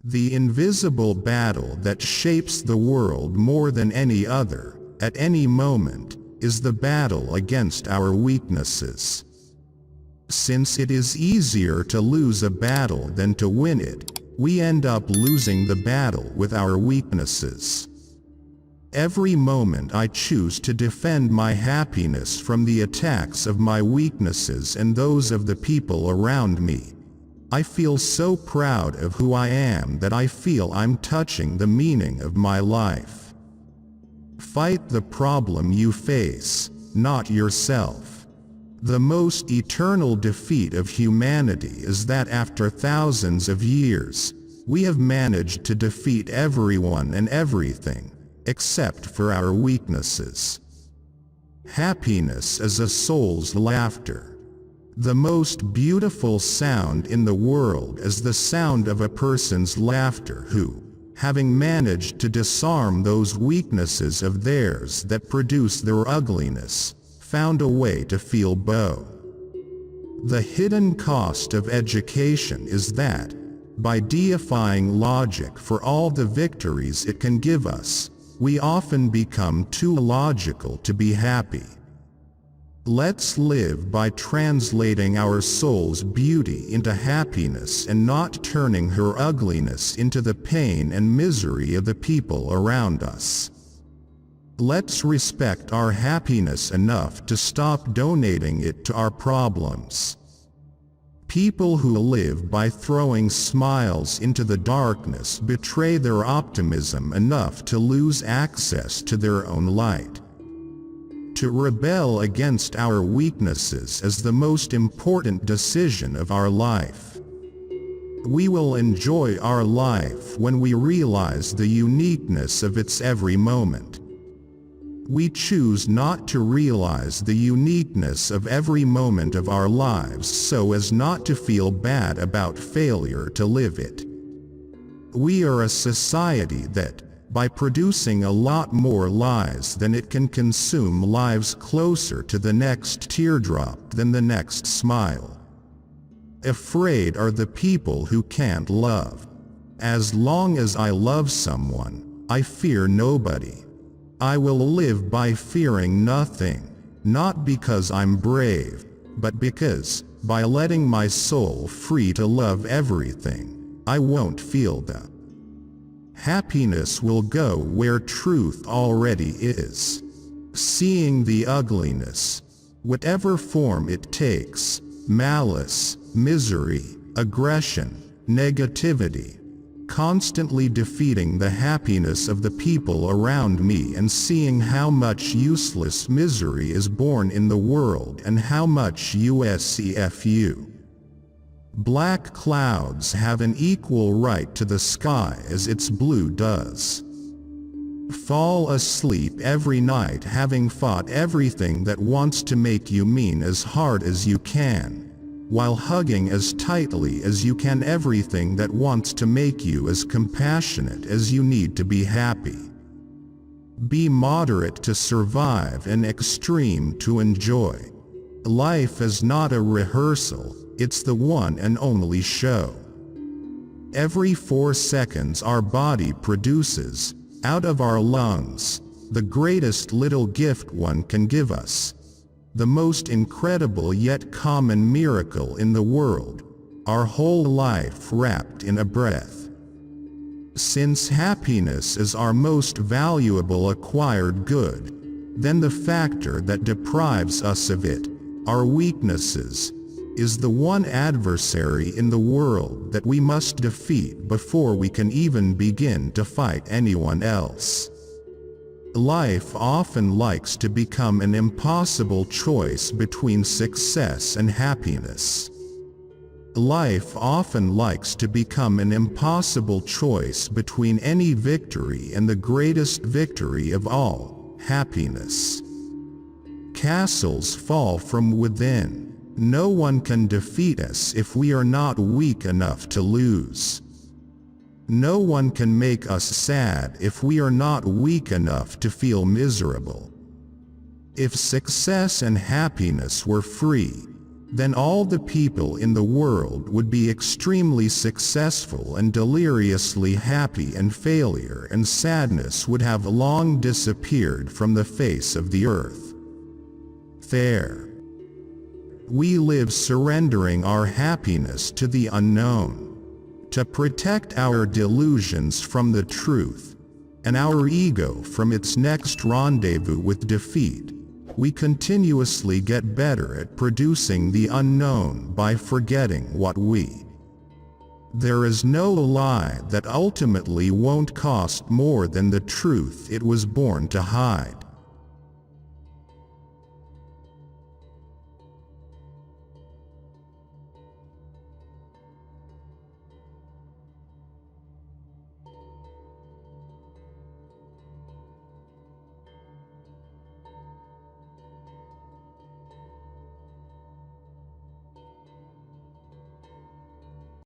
The invisible battle that shapes the world more than any other, at any moment, is the battle against our weaknesses. Since it is easier to lose a battle than to win it, we end up losing the battle with our weaknesses. Every moment I choose to defend my happiness from the attacks of my weaknesses and those of the people around me, I feel so proud of who I am that I feel I'm touching the meaning of my life. Fight the problem you face, not yourself. The most eternal defeat of humanity is that after thousands of years, we have managed to defeat everyone and everything, except for our weaknesses. Happiness is a soul's laughter. The most beautiful sound in the world is the sound of a person's laughter who, having managed to disarm those weaknesses of theirs that produce their ugliness, found a way to feel beau. The hidden cost of education is that, by deifying logic for all the victories it can give us, we often become too logical to be happy. Let's live by translating our soul's beauty into happiness and not turning her ugliness into the pain and misery of the people around us. Let's respect our happiness enough to stop donating it to our problems. People who live by throwing smiles into the darkness betray their optimism enough to lose access to their own light. To rebel against our weaknesses is the most important decision of our life. We will enjoy our life when we realize the uniqueness of its every moment. We choose not to realize the uniqueness of every moment of our lives so as not to feel bad about failure to live it. We are a society that, by producing a lot more lies than it can consume, lives closer to the next teardrop than the next smile. Afraid are the people who can't love. As long as I love someone, I fear nobody. I will live by fearing nothing, not because I'm brave, but because, by letting my soul free to love everything, I won't feel the happiness will go where truth already is. Seeing the ugliness, whatever form it takes, malice, misery, aggression, negativity, constantly defeating the happiness of the people around me and seeing how much useless misery is born in the world and how much USCFU. Black clouds have an equal right to the sky as its blue does. Fall asleep every night having fought everything that wants to make you mean as hard as you can, while hugging as tightly as you can everything that wants to make you as compassionate as you need to be happy. Be moderate to survive and extreme to enjoy. Life is not a rehearsal, it's the one and only show. Every 4 seconds our body produces, out of our lungs, the greatest little gift one can give us. The most incredible yet common miracle in the world, our whole life wrapped in a breath. Since happiness is our most valuable acquired good, then the factor that deprives us of it, our weaknesses, is the one adversary in the world that we must defeat before we can even begin to fight anyone else. Life often likes to become an impossible choice between success and happiness. Life often likes to become an impossible choice between any victory and the greatest victory of all, happiness. Castles fall from within. No one can defeat us if we are not weak enough to lose. No one can make us sad if we are not weak enough to feel miserable. If success and happiness were free, then all the people in the world would be extremely successful and deliriously happy, and failure and sadness would have long disappeared from the face of the earth. There. We live surrendering our happiness to the unknown, to protect our delusions from the truth, and our ego from its next rendezvous with defeat. We continuously get better at producing the unknown by forgetting what we. There is no lie that ultimately won't cost more than the truth it was born to hide.